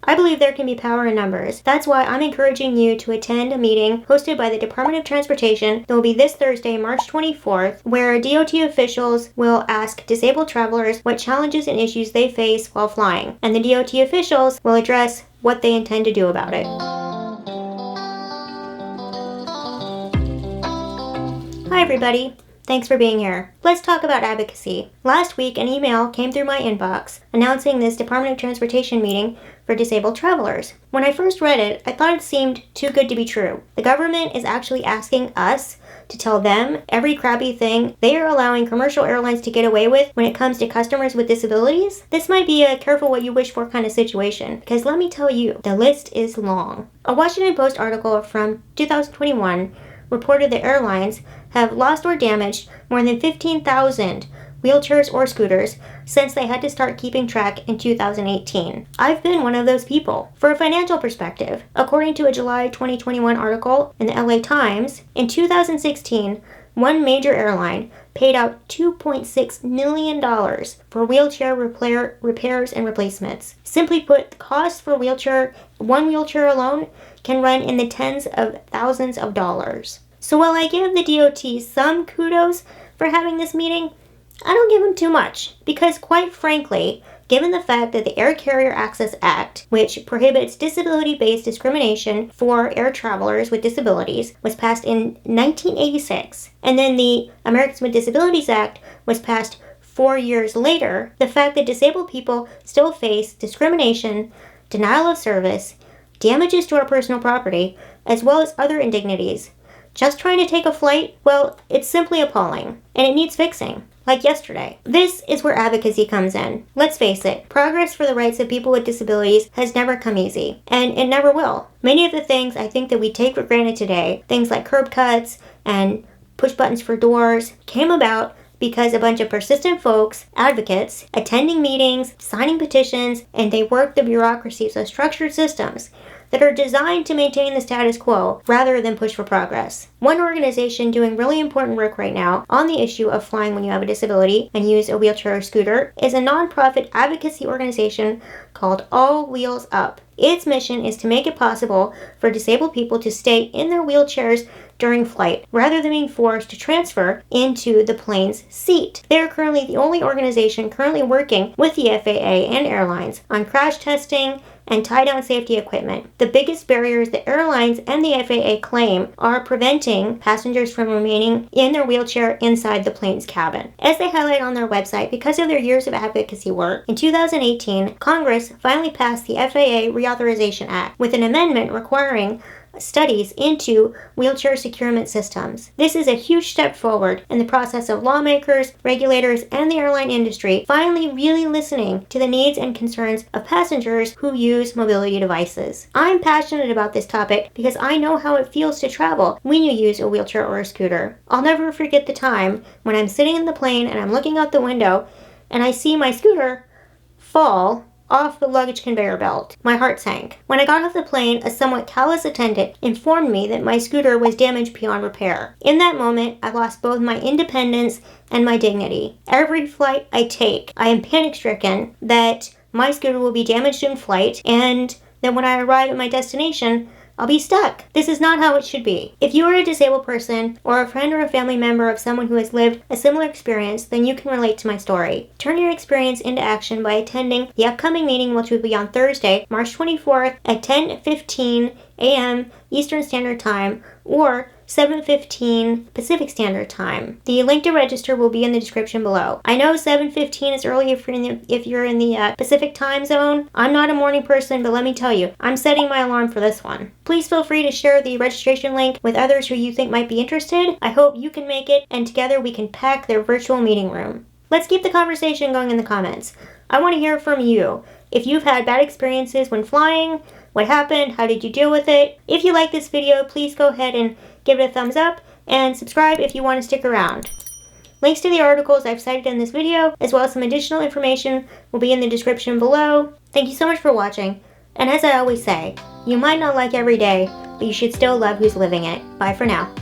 I believe there can be power in numbers. That's why I'm encouraging you to attend a meeting hosted by the Department of Transportation that will be this Thursday, March 24th, where DOT officials will ask disabled travelers what challenges and issues they face while flying, and the DOT officials will address what they intend to do about it. Hi everybody, thanks for being here. Let's talk about advocacy. Last week an email came through my inbox announcing this Department of Transportation meeting for disabled travelers. When I first read it, I thought it seemed too good to be true. The government is actually asking us to tell them every crappy thing they are allowing commercial airlines to get away with when it comes to customers with disabilities. This might be a careful what you wish for kind of situation, because let me tell you, the list is long. A Washington Post article from 2021 reported that airlines have lost or damaged more than 15,000 wheelchairs or scooters since they had to start keeping track in 2018. I've been one of those people. For a financial perspective, according to a July 2021 article in the LA Times, in 2016, one major airline paid out $2.6 million for wheelchair repairs and replacements. Simply put, the cost for one wheelchair alone can run in the tens of thousands of dollars. So while I give the DOT some kudos for having this meeting, I don't give them too much, because quite frankly, given the fact that the Air Carrier Access Act, which prohibits disability-based discrimination for air travelers with disabilities, was passed in 1986, and then the Americans with Disabilities Act was passed 4 years later, the fact that disabled people still face discrimination, denial of service, damages to our personal property, as well as other indignities, just trying to take a flight, well, it's simply appalling, and it needs fixing. Like yesterday. This is where advocacy comes in. Let's face it, progress for the rights of people with disabilities has never come easy, and it never will. Many of the things I think that we take for granted today, things like curb cuts and push buttons for doors, came about because a bunch of persistent folks, advocates, attending meetings, signing petitions, and they work the bureaucracies of structured systems that are designed to maintain the status quo rather than push for progress. One organization doing really important work right now on the issue of flying when you have a disability and use a wheelchair or scooter is a nonprofit advocacy organization called All Wheels Up. Its mission is to make it possible for disabled people to stay in their wheelchairs during flight, rather than being forced to transfer into the plane's seat. They are currently the only organization currently working with the FAA and airlines on crash testing and tie-down safety equipment. The biggest barriers the airlines and the FAA claim are preventing passengers from remaining in their wheelchair inside the plane's cabin. As they highlight on their website, because of their years of advocacy work, in 2018, Congress finally passed the FAA Reauthorization Act with an amendment requiring studies into wheelchair securement systems. This is a huge step forward in the process of lawmakers, regulators, and the airline industry finally really listening to the needs and concerns of passengers who use mobility devices. I'm passionate about this topic because I know how it feels to travel when you use a wheelchair or a scooter. I'll never forget the time when I'm sitting in the plane and I'm looking out the window and I see my scooter fall off the luggage conveyor belt. My heart sank. When I got off the plane, a somewhat callous attendant informed me that my scooter was damaged beyond repair. In that moment, I lost both my independence and my dignity. Every flight I take, I am panic-stricken that my scooter will be damaged in flight and that when I arrive at my destination, I'll be stuck. This is not how it should be. If you are a disabled person or a friend or a family member of someone who has lived a similar experience, then you can relate to my story. Turn your experience into action by attending the upcoming meeting, which will be on Thursday, March 24th at 10:15 a.m. Eastern Standard Time or 7:15 Pacific Standard Time. The link to register will be in the description below. I know 7:15 is early if you're in the Pacific time zone. I'm not a morning person, but let me tell you, I'm setting my alarm for this one. Please feel free to share the registration link with others who you think might be interested. I hope you can make it, and together we can pack their virtual meeting room. Let's keep the conversation going in the comments. I want to hear from you. If you've had bad experiences when flying, what happened? How did you deal with it? If you like this video, please go ahead and give it a thumbs up and subscribe if you want to stick around. Links to the articles I've cited in this video, as well as some additional information, will be in the description below. Thank you so much for watching, and as I always say, you might not like every day, but you should still love who's living it. Bye for now.